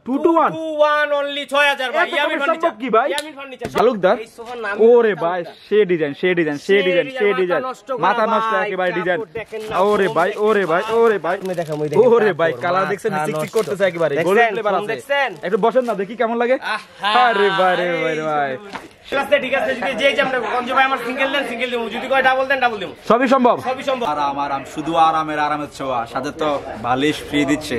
2 to 1 only 6000 ভাই। Yamin furniture কি ভাই? ইয়ামিন ফার্নিচার তালুকদার। এই সোফার নাম ওরে ভাই সে ডিজাইন মাথা নষ্ট একেবারে ডিজাইন। ওরে ভাই তুমি দেখো ওরে ভাই কালার দেখছেন চিকচিক করতেছে একেবারে গোল্ডেন ফ্লেভার আছে। একটু বসেন না দেখি কেমন লাগে। আরে ভাই রে ভাই ঠিক আছে যদি যে আমরা গঞ্জ ভাই আমার সিঙ্গেল দেন সিঙ্গেল দেব, যদি কয় ডাবল দেন ডাবল দেব, সবই সম্ভব। আরাম শুধু আরামের ছোঁয়া, সাথে তো বালিশ ফ্রি দিচ্ছে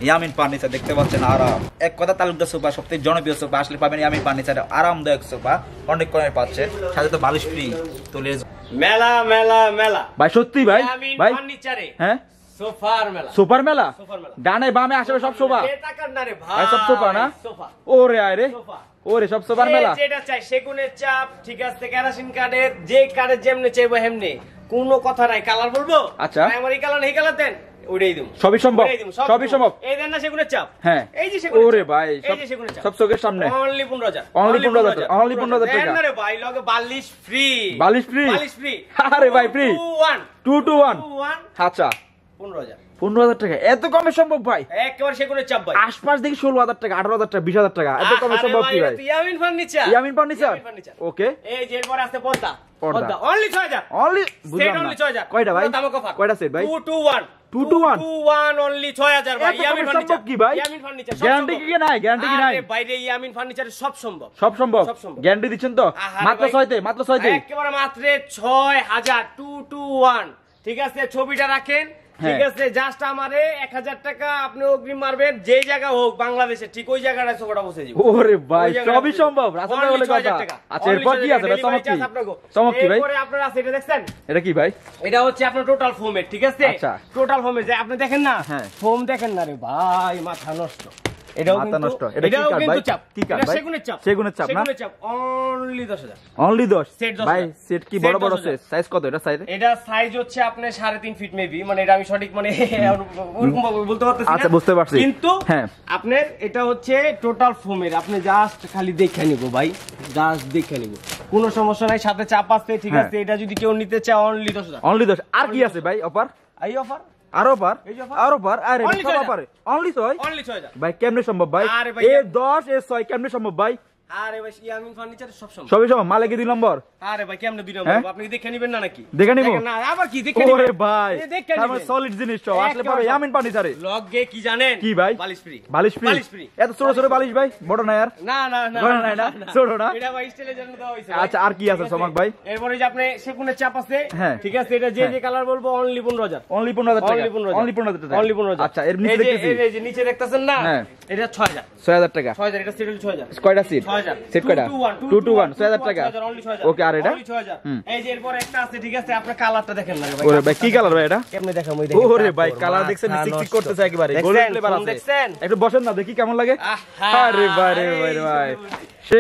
ইয়ামিন ফার্নিচার। দেখতে পাচ্ছেন আরাম, এক কথা তালুকদার সোফা সবথেকে জনপ্রিয় সোফা, আসলে পাবেন ইয়ামিন ফার্নিচার আরামদায়ক সোফা, অনেক কমে পাচ্ছেন, সাথে তো বালিশ ফ্রি। তো মেলা ভাই সত্যি ভাই ভাই ফার্নিচারে হ্যাঁ সোফার মেলা ডানে বামে আশেপাশে সব সোফা টাকার না রে ভাই, সব সোফা না? ওরে আরে ওরে সব সোফার মেলা। যেটা চাই সেগুনের চাপ ঠিক আছে, কেরাসিন কাঠের যে কাঠের যেমনে চাইবো হেমনে, কোনো কথা নাই। কালার বলবো আচ্ছা আমার এই কালার এই কালার দেন ওইটাই দেব, সবই সম্ভব সবই সম্ভব। এই দেন না সেগুনের চাপ, হ্যাঁ এই যে সেগুনের ওরে ভাই এই যে সেগুনের চাপ সব চোখের সামনে অনলি 15000 অনলি 15000 টাকা। দেন না রে ভাই লগে বালিশ ফ্রি বালিশ ফ্রি আরে ভাই ফ্রি 2 to 1 আচ্ছা 15000 টাকা এত কমে সম্ভব ভাই? একেবারে সেগুনের চাপ ভাই। আশপাশ দেখি 16000 টাকা 18000 টাকা 20000 টাকা এত কমে সম্ভব কি ভাই? ইয়ামিন ফার্নিচার ওকে। এই যে এরপর আছে পর্দা অনলি 6000 অনলি সেট অনলি 6000 কয়টা ভাই? কয়টা সেট ভাই? 2 to 1 অনলি 6000 ভাই। ইয়ামিন ফার্নিচার কি ভাই? ইয়ামিন ফার্নিচার গ্যারান্টি কি নাই? গ্যারান্টি কি নাই? আরে বাইরে ইয়ামিন ফার্নিচারে সব সম্ভব গ্যারান্টি দিচ্ছেন তো? মাত্র 6 তে একেবারে মাত্র 6000 2 to 1 ঠিক আছে। ছবিটা রাখেন ঠিক আছে, জাস্ট আমারে 1000 টাকা আপনি অগ্রিম মারবেন, যে জায়গা হোক বাংলাদেশে ঠিক ওই জায়গাটায় সোফাটা বসে দিব। ওরে ভাই সবই সম্ভব রাসেল ভাই বলে কথা। আচ্ছা এরপর কি আছে ভাই? চমক কি ভাই? এরপরে আপনারা আছে এটা দেখছেন, এটা কি ভাই? এটা হচ্ছে আপনার টোটাল ফোমের ঠিক আছে। আচ্ছা টোটাল ফোমের যে আপনি দেখেন না ফোম দেখেন না রে ভাই, মাথা নষ্ট। এটাও মাথা নষ্ট। এটা কি কাঠ ভাই? কি কাঠ ভাই? সেগুনের চাপ না? অনলি 10000 অনলি 10 ভাই। সেট কি বড় বড় সাইজ কত এটা সাইজ? এটা সাইজ হচ্ছে আপনার 3.5 ফিট মেবি, মানে এটা আমি সঠিক মানে ওরকম বলতে পারতেছি না। আচ্ছা বুঝতে পারছি। কিন্তু হ্যাঁ আপনার এটা হচ্ছে টোটাল ফোমের, আপনি জাস্ট খালি দেখে নিব ভাই, জাস্ট দেখে নিব, কোনো সমস্যা নাই, সাথে চাপ আছে ঠিক আছে। এটা যদি কেউ নিতে চায় অনলি 10000 অনলি 10। আর কি আছে ভাই অফার? এই অফার আরো পার আরে সব পারে অনলি 6000 ভাই কেমনে সম্ভব ভাই? এ 10 এ 6 কেমনে সম্ভব ভাই? আরে ভাই ইয়ামিন ফার্নিচারে সব সম্ভব, সবই সম্ভব। মালে কি 2 নম্বর? আরে ভাই কেমনে 2 নম্বর? আপনি দেখে নেবেন না নাকি? দেখে নিব না আবার কি দেখে নেবেন? ওরে ভাই আমার সলিড জিনিস তো আসলে পাবে ইয়ামিন ফার্নিচারে। লগে কি জানেন কি ভাই? বালিশ ফ্রি এত ছোট বালিশ ভাই? বড় না यार? না ছোট না, এটা ভাই স্টাইলের জন্য দেওয়া হইছে। আচ্ছা আর কি আছে চমক ভাই? এরপরে যে আপনি সেগুনের চাপ আছে ঠিক আছে, এটা যে কালার বলবো অনলি 15000 অনলি 15000 টাকা অনলি 15000 আচ্ছা এর নিচে দেখতেছি এই যে নিচে দেখতেছেন না এটা 6000 টাকা 6000 এটা সেট 6000 কয়টা সিট? 6000 সেট কয়টা? 2 to 1 6000 টাকা ওকে। আর এটা এই যে এরপর একটা আছে ঠিক আছে, আপনি কালারটা দেখেন না ভাই। ওরে ভাই কি কালার ভাই এটা? কেমনে দেখাম ওই দেখেন। ওরে ভাই কালার দেখছেন চিকচিক করতেছে একেবারে গোল্ডেন ফ্লেভার আছে। একটু বসেন না দেখি কেমন লাগে। আরে ভাই রে ভাই সে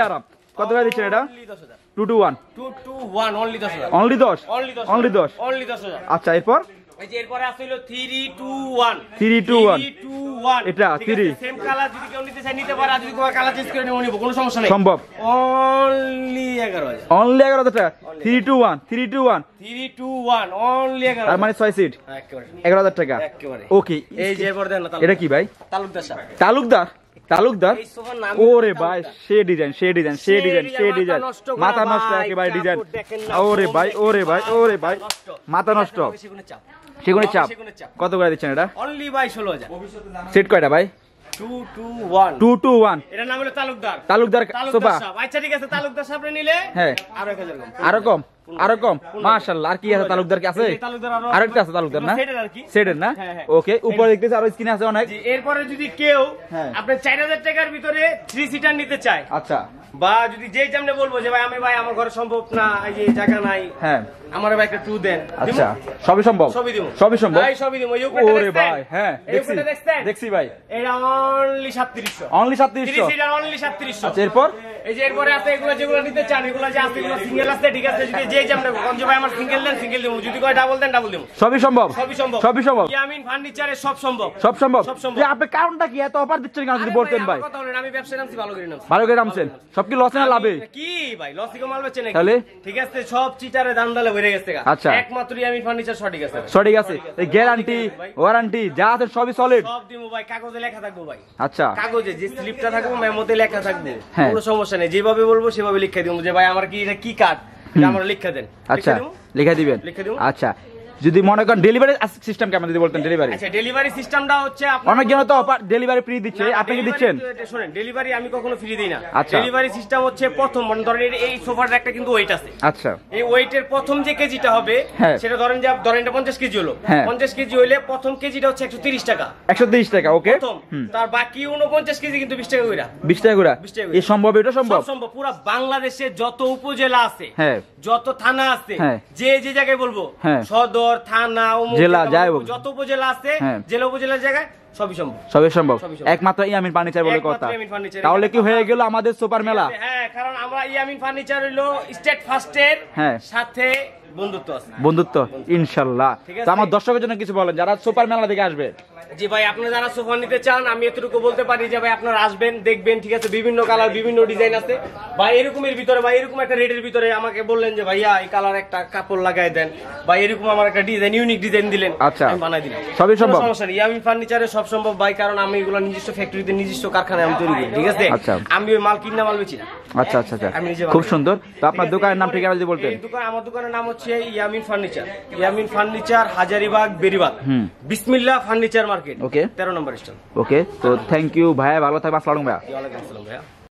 আরাম কত করে দিচ্ছেন এটা? 2 to 1 অনলি 10000 অনলি 10 আচ্ছা এরপর এই যে এরপরে আছে হলো 3 to 1 এটা 3 সেম কালার যদি কেউ নিতে চায় নিতে পারে, আর যদি কোনো কালার চেঞ্জ করে নিব কোনো সমস্যা নেই, সম্ভব। অনলি 11000 অনলি 11000 টাকা 3 to 1 অনলি 11000 আর মানে 6 সিট একেবারে 11000 টাকা একেবারে। ওকে এই যে এরপর দেন না এটা কি ভাই? তালুকদার এই সোফার নাম ওরে ভাই সে ডিজাইন মাথা নষ্ট একেবারে ডিজাইন। ওরে ভাই মাথা নষ্ট সেগুনের চাপ কত করে দিচ্ছেন এটা? অনলি ভাই 16000 সেট কয়টা ভাই? 2 to 1 এটার নাম হলো তালুকদার সোফা। আচ্ছা ঠিক আছে, তালুকদার সামনে নিলে হ্যাঁ আরো 1000 আরো কম মাশাআল্লাহ। আর কি আছে? তালুকদার কি আছে? আরেকটা আছে তালুকদার না? সেটের না ওকে। উপরে দেখতেছি আরো স্ক্রিন আছে অনেক। এরপরে যদি কেউ আপনি 4000 টাকার ভিতরে 3 সিটার নিতে চায় আচ্ছা, বা যদি যেই সামনে বলবো যে ভাই আমার ঘরে সম্ভব না, এই যে জায়গা নাই, আমার ভাই একটা 2 দেন, আচ্ছা সবই সম্ভব সবই দিব ভাই সবই দিব। ওরে ভাই হ্যাঁ দেখছি ভাই এটা অনলি 3700 3700 সিটার অনলি 3700। আচ্ছা এরপর এই যে এরপরে আছে এগুলো যেগুলো নিতে চান, এগুলো যে আছে এগুলো সিঙ্গেল আছে ঠিক আছে, যদি যেই সামনে গঞ্জ ভাই আমার সিঙ্গেল দেন সিঙ্গেল দেব, যদি কয় ডাবল দেন ডাবল দেব, সবই সম্ভব ইয়ামিন ফার্নিচারে সব সম্ভব যে আপনি কারণটা কি এত অফার দিচ্ছেন কেন যদি বলতেন ভাই? কথা বলেন, আমি ব্যবসা নামছি ভালো করে নামছি সব সব কি লসে না লাভে? কি ভাই লসে কো মাল বেচে নাকি? তাহলে ঠিক আছে সব চিটারে দান্দালে ভরে গেছে। আচ্ছা একমাত্র ইয়ামিন ফার্নিচার সঠিক আছে। সঠিক আছে, এই গ্যারান্টি ওয়ারেন্টি যা আছে সবই সলিড। সব দিমু ভাই, কাগজে লেখা থাকবো ভাই। আচ্ছা কাগজে যে স্লিপটা থাকবে মেমোতে লেখা থাকবে, কোনো সমস্যা নেই। যেভাবে বলবো সেভাবে লিখে দিমু যে ভাই আমার কি এটা কি কার্ড, এটা আমার লিখে দেন। আচ্ছা লিখে দিবেন। আচ্ছা যদি মনে করেন ডেলিভারি সিস্টেম কেমন যদি বলতেন? ডেলিভারি আচ্ছা ডেলিভারি সিস্টেমটা হচ্ছে অনেক জন তো ডেলিভারি ফ্রি দিচ্ছে, আপনি কি দিচ্ছেন? শুনেন ডেলিভারি আমি কখনো ফ্রি দেই না। আচ্ছা ডেলিভারি সিস্টেম হচ্ছে প্রথম মনে ধরেন এই সোফার একটা কিন্তু ওয়েট আছে। আচ্ছা এই ওয়েটের প্রথম যে কেজিটা হবে সেটা ধরেন যে এটা 50 কেজি হলো, 50 কেজি হইলে প্রথম কেজিটা হচ্ছে 130 টাকা। 130 টাকা ওকে। তার বাকি 49 কেজি কিন্তু 20 টাকা কইরা। 20 টাকা কইরা এই সম্ভব? এটা সম্ভব? সম্ভব। পুরো বাংলাদেশে যত উপজেলা আছে, যত থানা আছে, যে যে জায়গায় বলবো সদর থানা জেলা যাই যত উপজেলা আছে, জেলা উপজেলার জায়গায় সবই সম্ভব। সবই সম্ভব একমাত্র ইয়ামিন ফার্নিচার বলে কথা। তাহলে কি হয়ে গেল আমাদের সুপার মেলা? হ্যাঁ কারণ আমরা ইয়ামিন ফার্নিচার হলো স্টেট ফার্স্টের সাথে বন্ধুত্ব আছে। বন্ধুত্ব ইনশাআল্লাহ। তো আমার দর্শকের জন্য কিছু বলেন যারা সুপার মেলা থেকে আসবে। জি ভাই আপনারা যারা সোফা নিতে চান আমি এতটুকু বলতে পারি যে ভাই আপনারা আসবেন দেখবেন, ঠিক আছে বিভিন্ন কালার বিভিন্ন ডিজাইন আছে ভাই। এরকমের ভিতরে ভাই এরকম একটা রেডের ভিতরে আমাকে বললেন যে ভাইয়া এই কালার একটা কাপড় লাগাই দেন ভাই, এরকম আমার একটা ডিজাইন ইউনিক ডিজাইন দিলেন, আচ্ছা আমি বানাই দিলাম। সবই সম্ভব। সমস্যা নেই, ইয়ামিন ফার্নিচারে সব সম্ভব ভাই, কারণ আমি এগুলো নিজস্ব ফ্যাক্টরিতে নিজস্ব কারখানায় আমি তৈরি করি, ঠিক আছে? আমি ওই মাল কিনা মাল বেচি না। আচ্ছা আচ্ছা আচ্ছা খুব সুন্দর। তো আপনার দোকানের নাম ঠিকানা যদি বলতেন? আমার দোকানের নাম হচ্ছে ইয়ামিন ফার্নিচার। ইয়ামিন ফার্নিচার হাজারীবাগ বেরিবাগ বিসমিল্লাহ ফার্নিচার মার্কেট, ওকে 13 নম্বর স্টল। ওকে তো থ্যাংক ইউ ভাইয়া, ভালো থাকবেন। আসসালামু আলাইকুম ভাইয়া। ওয়া আলাইকুম আসসালাম ভাইয়া।